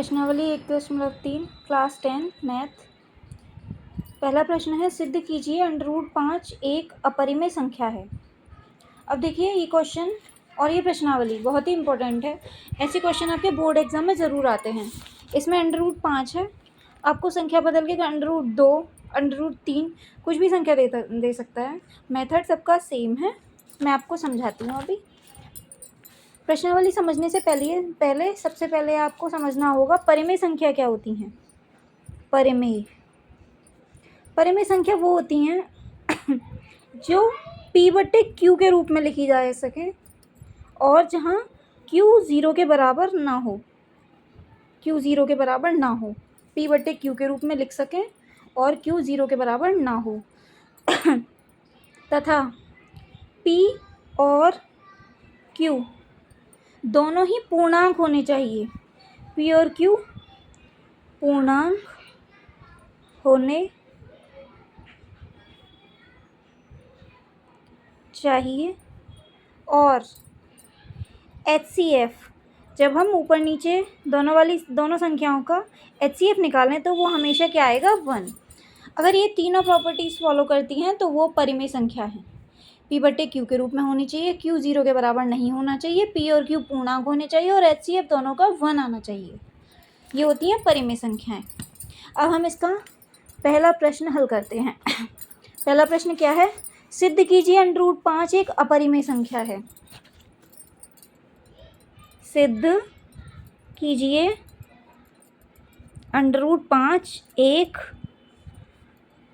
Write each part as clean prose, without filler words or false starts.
प्रश्नावली 1.3 class 10 math. पहला प्रश्न है, सिद्ध कीजिए √5 एक अपरिमेय संख्या है। अब देखिए ये क्वेश्चन और ये प्रश्नावली बहुत ही इंपॉर्टेंट है। ऐसे क्वेश्चन आपके बोर्ड एग्जाम में ज़रूर आते हैं। इसमें √5 है, आपको संख्या बदल के √2 √3 कुछ भी संख्या दे सकता है। मेथड सबका सेम है। मैं आपको समझाती हूँ अभी। प्रश्नावली समझने से सबसे पहले आपको समझना होगा परिमेय संख्या क्या होती हैं। परिमेय संख्या वो होती हैं जो p/q के रूप में लिखी जा सके और जहाँ q 0 के बराबर ना हो, p/q के रूप में लिख सकें और q 0 के बराबर ना हो तथा p और q दोनों ही पूर्णांक होने चाहिए। p और q पूर्णांक होने चाहिए और HCF, जब हम ऊपर नीचे दोनों संख्याओं का HCF निकालें तो वो हमेशा क्या आएगा, 1। अगर ये तीनों प्रॉपर्टीज़ फॉलो करती हैं तो वो परिमेय संख्या है। p/q के रूप में होनी चाहिए, q 0 के बराबर नहीं होना चाहिए, p और q पूर्णांक होने चाहिए और HCF दोनों का 1 आना चाहिए। ये होती हैं परिमेय संख्याएं। अब हम इसका पहला प्रश्न हल करते हैं। पहला प्रश्न क्या है, सिद्ध कीजिए √5 एक अपरिमेय संख्या है। सिद्ध कीजिए √5 एक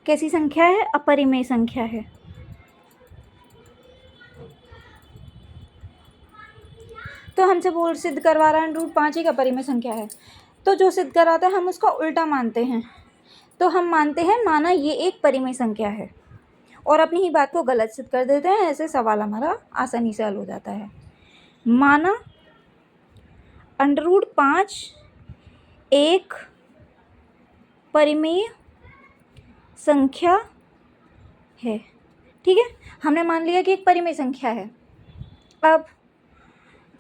कैसी संख्या है, अपरिमेय संख्या है। तो हमसे सिद्ध करवा रहा है √5 एक अपरिमेय संख्या है, तो जो सिद्ध कराता है हम उसका उल्टा मानते हैं। तो हम मानते हैं माना ये एक परिमेय संख्या है और अपनी ही बात को गलत सिद्ध कर देते हैं। ऐसे सवाल हमारा आसानी से हल हो जाता है। माना √5 एक परिमेय संख्या है। ठीक है, हमने मान लिया कि एक परिमेय संख्या है। अब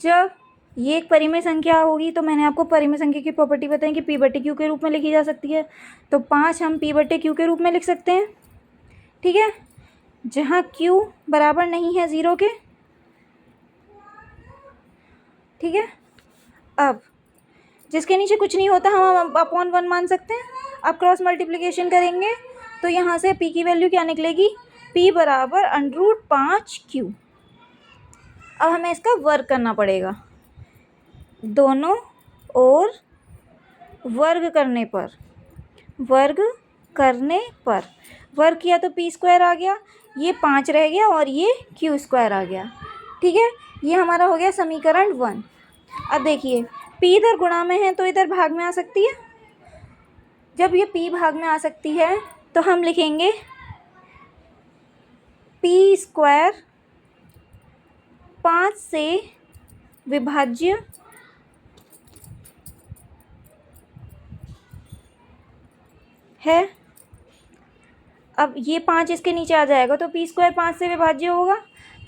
जब ये एक परिमेय संख्या होगी तो मैंने आपको परिमेय संख्या की प्रॉपर्टी बताई कि p/q के रूप में लिखी जा सकती है। तो 5 हम p/q के रूप में लिख सकते हैं। ठीक है, जहाँ q बराबर नहीं है 0 के। ठीक है, अब जिसके नीचे कुछ नहीं होता हम अपॉन 1 मान सकते हैं। अब क्रॉस मल्टीप्लिकेशन करेंगे तो यहाँ से p की वैल्यू क्या निकलेगी, p बराबर √5q। अब हमें इसका वर्ग करना पड़ेगा, दोनों ओर वर्ग करने पर वर्ग किया तो p² आ गया, ये 5 रह गया और ये q² आ गया। ठीक है, ये हमारा हो गया समीकरण 1। अब देखिए p इधर गुणा में है तो इधर भाग में आ सकती है। जब ये p भाग में आ सकती है तो हम लिखेंगे p² 5 से विभाज्य है। अब ये 5 इसके नीचे आ जाएगा तो p² 5 से विभाज्य होगा।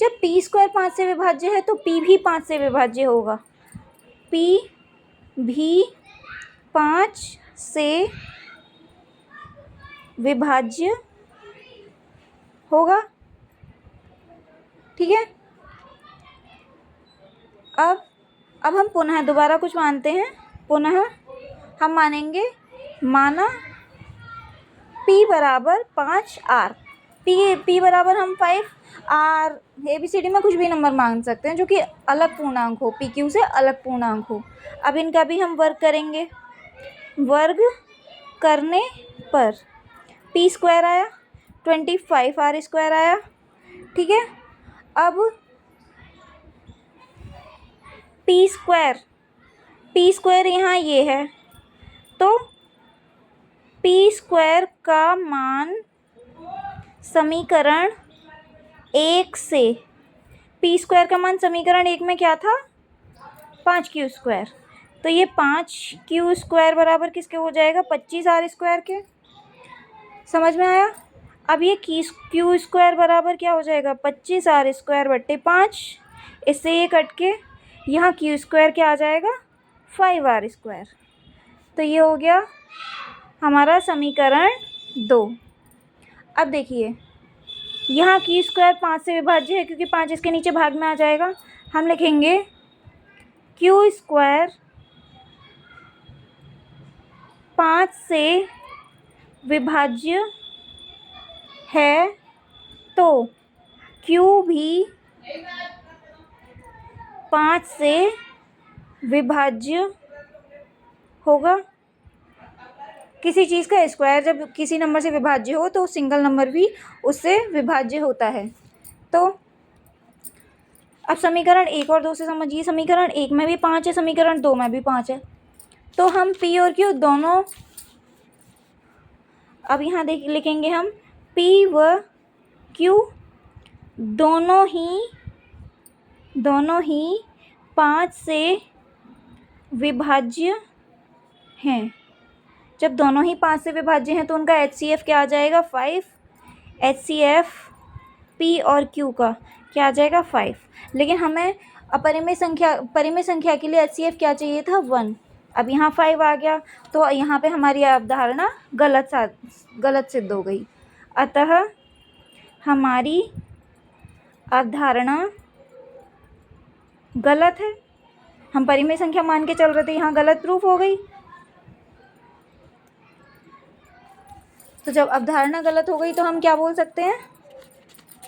जब p² 5 से विभाज्य है तो p भी 5 से विभाज्य होगा। p भी 5 से विभाज्य होगा। ठीक है, अब हम पुनः दोबारा कुछ मानते हैं। पुनः हम मानेंगे, माना p बराबर 5r, p बराबर हम 5r ABCD में कुछ भी नंबर मान सकते हैं जो कि अलग पूर्णांक हो, PQ से अलग पूर्णांक हो। अब इनका भी हम वर्ग करेंगे। वर्ग करने पर p² आया, 25r² आया। ठीक है, अब p² यहाँ ये है तो p² का मान समीकरण 1 से, p² का मान समीकरण 1 में क्या था, 5q²। तो ये 5q² बराबर किसके हो जाएगा, 25r² के। समझ में आया। अब ये q² बराबर क्या हो जाएगा, 25r²/5। इससे ये कट के यहाँ q² क्या आ जाएगा, 5r²। तो ये हो गया हमारा समीकरण 2। अब देखिए यहाँ क्यू स्क्वायर 5 से विभाज्य है क्योंकि 5 इसके नीचे भाग में आ जाएगा। हम लिखेंगे क्यू स्क्वायर 5 से विभाज्य है तो क्यू भी 5 से विभाज्य होगा। किसी चीज़ का स्क्वायर जब किसी नंबर से विभाज्य हो तो सिंगल नंबर भी उससे विभाज्य होता है। तो अब समीकरण 1 और 2 से समझिए। समीकरण 1 में भी 5 है, समीकरण 2 में भी 5 है। तो हम पी और क्यू दोनों अब यहाँ लिखेंगे हम पी व क्यू दोनों ही 5 से विभाज्य हैं। जब दोनों ही 5 से विभाज्य हैं तो उनका HCF क्या आ जाएगा 5। HCF P और Q का क्या आ जाएगा 5। लेकिन हमें परिमेय संख्या के लिए HCF क्या चाहिए था 1। अब यहाँ 5 आ गया तो यहाँ पे हमारी अवधारणा गलत सिद्ध हो गई। अतः हमारी अवधारणा गलत है। हम परिमेय संख्या मान के चल रहे थे, यहाँ गलत प्रूफ हो गई। तो जब अवधारणा गलत हो गई तो हम क्या बोल सकते हैं,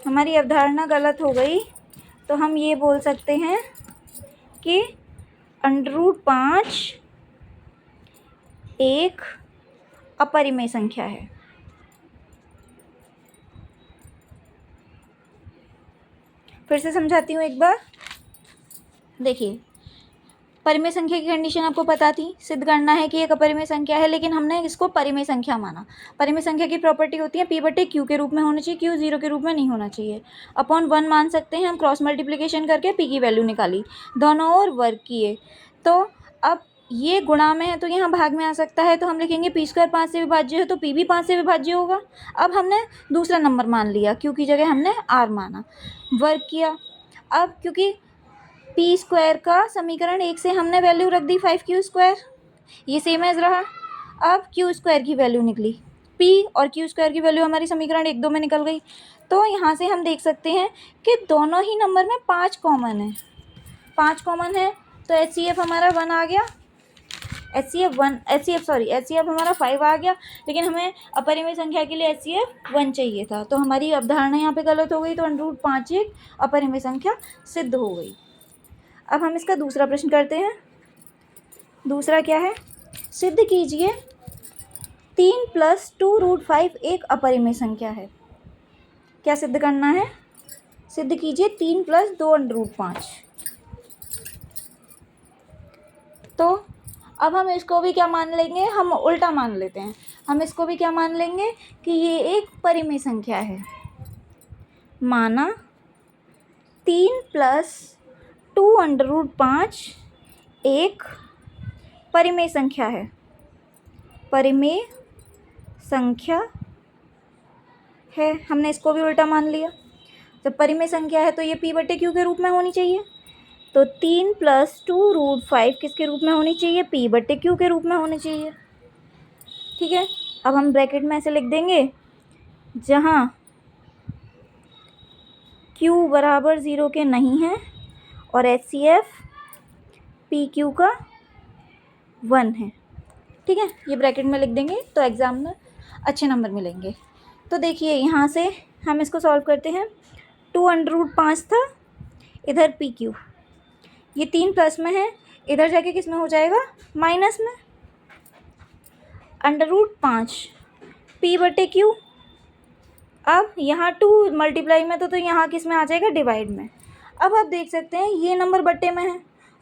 हमारी अवधारणा गलत हो गई तो हम ये बोल सकते हैं कि √5 एक अपरिमेय संख्या है। फिर से समझाती हूँ एक बार। देखिए परिमेय संख्या की कंडीशन आपको पता थी, सिद्ध करना है कि एक अपरिमेय संख्या है, लेकिन हमने इसको परिमेय संख्या माना। परिमेय संख्या की प्रॉपर्टी होती है P/Q के रूप में होना चाहिए, Q 0 के रूप में नहीं होना चाहिए। अपॉन 1 मान सकते हैं हम, क्रॉस मल्टीप्लिकेशन करके P की वैल्यू निकाली, दोनों ओर वर्ग किए। तो अब ये गुणा में है तो यहाँ भाग में आ सकता है, तो हम लिखेंगे P² 5 से विभाज्य है तो P भी 5 से विभाज्य होगा। अब हमने दूसरा नंबर मान लिया, Q की जगह हमने R माना, वर्ग किया। अब क्योंकि P² का समीकरण 1 से हमने वैल्यू रख दी 5Q², ये सेम एज रहा। अब Q² की वैल्यू निकली, P और Q² की वैल्यू हमारी समीकरण 1, 2 में निकल गई। तो यहाँ से हम देख सकते हैं कि दोनों ही नंबर में 5 कॉमन है, 5 कॉमन है तो HCF हमारा 1 आ गया। HCF हमारा 5 आ गया, लेकिन हमें अपरिमेय संख्या के लिए HCF 1 चाहिए था। तो हमारी अवधारणा यहाँ पे गलत हो गई, तो √5 एक अपरिमेय संख्या सिद्ध हो गई। अब हम इसका दूसरा प्रश्न करते हैं। दूसरा क्या है, सिद्ध कीजिए 3 + 2√5 एक अपरिमेय संख्या है। क्या सिद्ध करना है, सिद्ध कीजिए 3 + 2√5। तो अब हम इसको भी क्या मान लेंगे, हम उल्टा मान लेते हैं। हम इसको भी क्या मान लेंगे कि ये एक परिमेय संख्या है। माना 3 + 2√5 एक परिमेय संख्या है। परिमेय संख्या है, हमने इसको भी उल्टा मान लिया। जब परिमेय संख्या है तो ये P/Q के रूप में होनी चाहिए। तो 3 + 2√5 किसके रूप में होनी चाहिए, P/Q के रूप में होनी चाहिए। ठीक है, अब हम ब्रैकेट में ऐसे लिख देंगे, जहाँ Q = 0 के नहीं है और HCF PQ का 1 है। ठीक है, ये ब्रैकेट में लिख देंगे तो एग्ज़ाम में अच्छे नंबर मिलेंगे। तो देखिए यहाँ से हम इसको सॉल्व करते हैं। 2√5 था, इधर PQ, ये 3 प्लस में है, इधर जाके किस में हो जाएगा, माइनस में। √5 P/Q। अब यहाँ 2 मल्टीप्लाई में तो यहाँ किस में आ जाएगा, डिवाइड में। अब आप देख सकते हैं ये नंबर बट्टे में है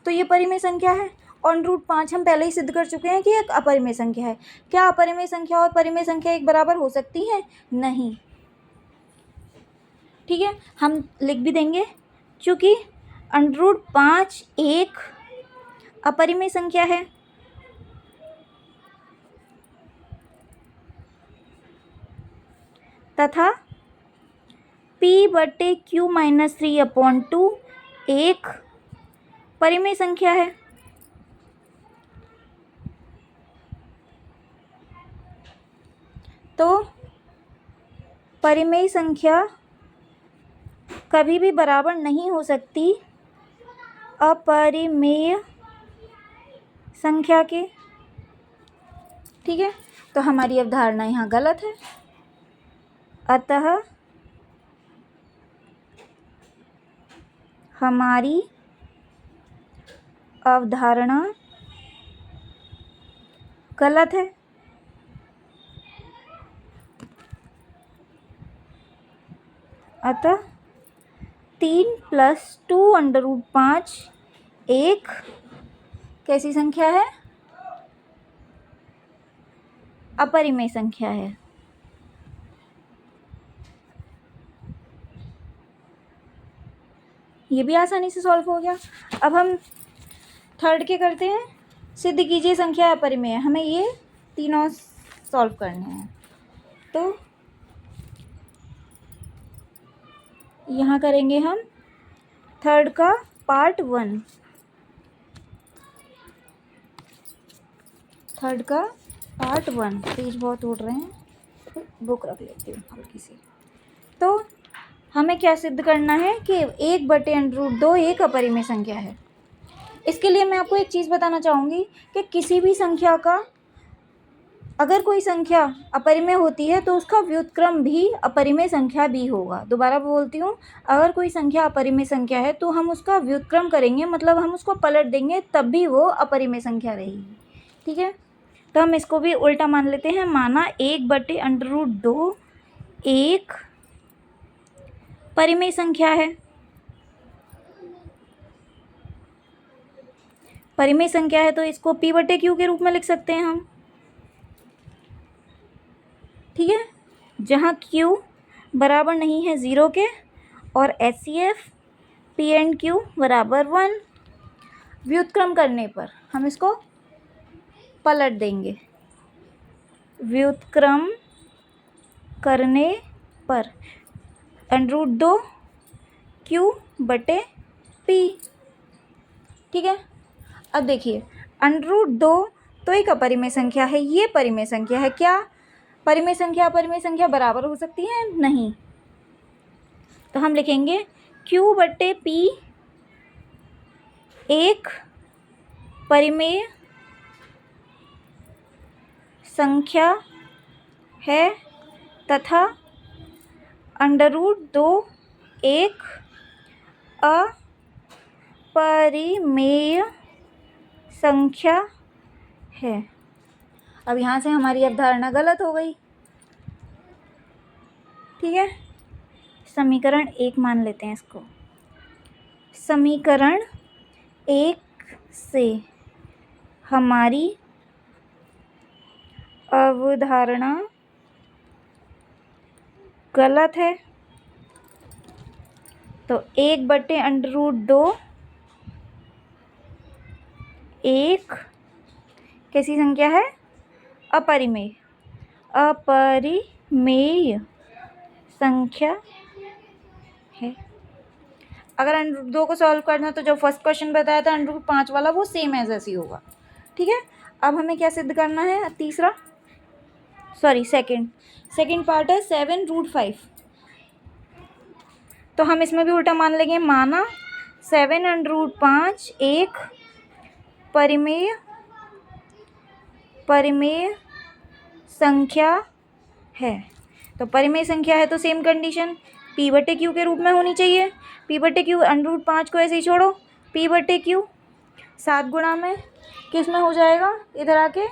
तो ये परिमेय संख्या है, और √5 हम पहले ही सिद्ध कर चुके हैं कि एक अपरिमेय संख्या है। क्या अपरिमेय संख्या और परिमेय संख्या एक बराबर हो सकती हैं, नहीं। ठीक है, हम लिख भी देंगे, चूँकि √5 एक अपरिमेय संख्या है, तथा P/Q - 3/2 एक परिमेय संख्या है। तो परिमेय संख्या कभी भी बराबर नहीं हो सकती अपरिमेय संख्या के। ठीक है, तो हमारी अवधारणा यहाँ गलत है। अतः हमारी अवधारणा गलत है। अतः 3 + 2√5 एक कैसी संख्या है? अपरिमेय संख्या है। ये भी आसानी से सॉल्व हो गया। अब हम थर्ड के करते हैं। सिद्ध कीजिए संख्या अपरिमेय। हमें ये तीनों सॉल्व करने हैं। तो यहाँ करेंगे हम थर्ड का पार्ट 1। थर्ड का पार्ट 1। पेज बहुत उड़ रहे हैं, बुक रख लेती हूँ हल्की सी। तो हमें क्या सिद्ध करना है कि 1/√2 एक अपरिमेय संख्या है। इसके लिए मैं आपको एक चीज़ बताना चाहूँगी कि किसी भी संख्या का, अगर कोई संख्या अपरिमेय होती है तो उसका व्युत्क्रम भी अपरिमेय संख्या भी होगा। दोबारा बोलती हूँ, अगर कोई संख्या अपरिमेय संख्या है तो हम उसका व्युत्क्रम करेंगे, मतलब हम उसको पलट देंगे, तब भी वो अपरिमेय संख्या रहेगी। ठीक है, तो हम इसको भी उल्टा मान लेते हैं। माना 1/√2 एक परिमेय संख्या है। परिमेय संख्या है तो इसको P/Q के रूप में लिख सकते हैं हम। ठीक है, जहाँ Q बराबर नहीं है 0 के और HCF P/Q बराबर 1। व्युत्क्रम करने पर हम इसको पलट देंगे। व्युत्क्रम करने पर √2 Q/P। ठीक है, अब देखिए √2 तो एक अपरिमेय संख्या है, ये परिमेय संख्या है। क्या परिमेय संख्या अपरिमेय संख्या बराबर हो सकती है? नहीं। तो हम लिखेंगे Q/P एक परिमेय संख्या है तथा √2 एक अपरिमेय संख्या है। अब यहाँ से हमारी अवधारणा गलत हो गई। ठीक है, समीकरण 1 मान लेते हैं इसको। समीकरण 1 से हमारी अवधारणा गलत है। तो 1/√2 एक कैसी संख्या है? अपरिमेय संख्या है। अगर √2 को सॉल्व करना तो जो फर्स्ट क्वेश्चन बताया था √5 वाला, वो सेम एज ऐसी होगा। ठीक है, अब हमें क्या सिद्ध करना है? सेकंड पार्ट है 7√5। तो हम इसमें भी उल्टा मान लेंगे। माना 7√5 एक परिमेय संख्या है। तो परिमेय संख्या है तो सेम कंडीशन P/Q के रूप में होनी चाहिए। P/Q √5 को ऐसे ही छोड़ो। P/Q 7 गुणा में किस में हो जाएगा? इधर आके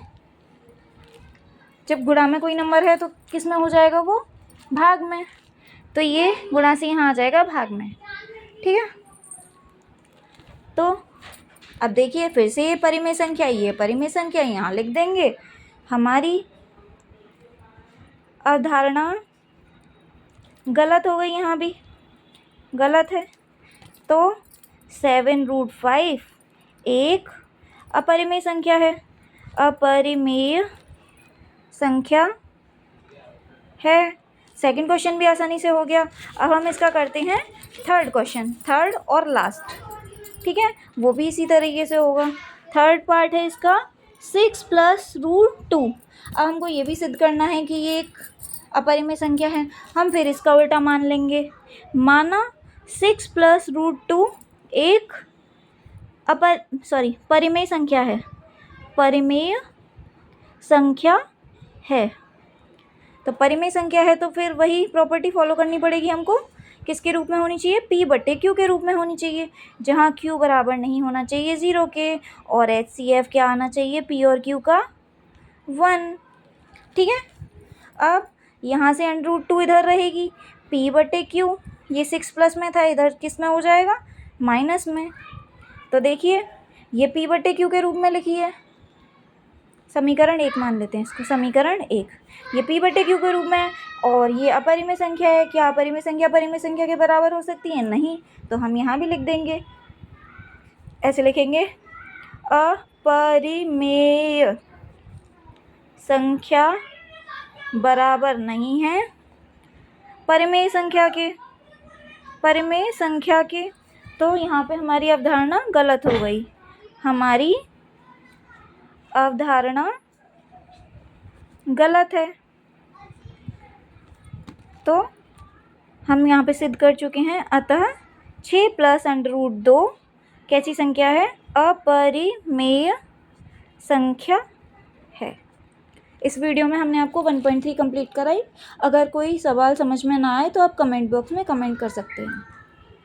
जब गुणा में कोई नंबर है तो किस में हो जाएगा? वो भाग में। तो ये गुणा से यहाँ आ जाएगा भाग में। ठीक है, तो अब देखिए फिर से ये परिमेय संख्या, ये परिमेय संख्या यहाँ लिख देंगे। हमारी अवधारणा गलत हो गई, यहाँ भी गलत है। तो 7√5 एक अपरिमेय संख्या है, अपरिमेय संख्या है। सेकंड क्वेश्चन भी आसानी से हो गया। अब हम इसका करते हैं थर्ड क्वेश्चन, थर्ड और लास्ट। ठीक है, वो भी इसी तरीके से होगा। थर्ड पार्ट है इसका 6 प्लस रूट 2। अब हमको ये भी सिद्ध करना है कि ये एक अपरिमेय संख्या है। हम फिर इसका उल्टा मान लेंगे। माना 6 प्लस रूट 2 एक परिमेय संख्या है, परिमेय संख्या है। तो परिमेय संख्या है तो फिर वही प्रॉपर्टी फॉलो करनी पड़ेगी हमको। किसके रूप में होनी चाहिए? P बटे Q के रूप में होनी चाहिए, जहाँ Q बराबर नहीं होना चाहिए 0 के, और HCF क्या आना चाहिए? P और Q का 1। ठीक है। अब यहाँ से √2 इधर रहेगी, P बटे Q, ये 6 प्लस में था, इधर किस में हो जाएगा? माइनस में। तो देखिए ये P बटे Q के रूप में लिखिए, समीकरण 1 मान लेते हैं इसको, समीकरण 1। ये P बटे Q के रूप में है और ये अपरिमेय संख्या है। क्या अपरिमेय संख्या परिमेय संख्या के बराबर हो सकती है? नहीं। तो हम यहाँ भी लिख देंगे, ऐसे लिखेंगे, अपरिमेय संख्या बराबर नहीं है परिमेय संख्या के, परिमेय संख्या के। तो यहाँ पे हमारी अवधारणा गलत हो गई, हमारी अवधारणा गलत है। तो हम यहाँ पे सिद्ध कर चुके हैं। अतः 6 प्लस √2 कैसी संख्या है? अपरिमेय संख्या है। इस वीडियो में हमने आपको 1.3 कंप्लीट कराई। अगर कोई सवाल समझ में ना आए तो आप कमेंट बॉक्स में कमेंट कर सकते हैं।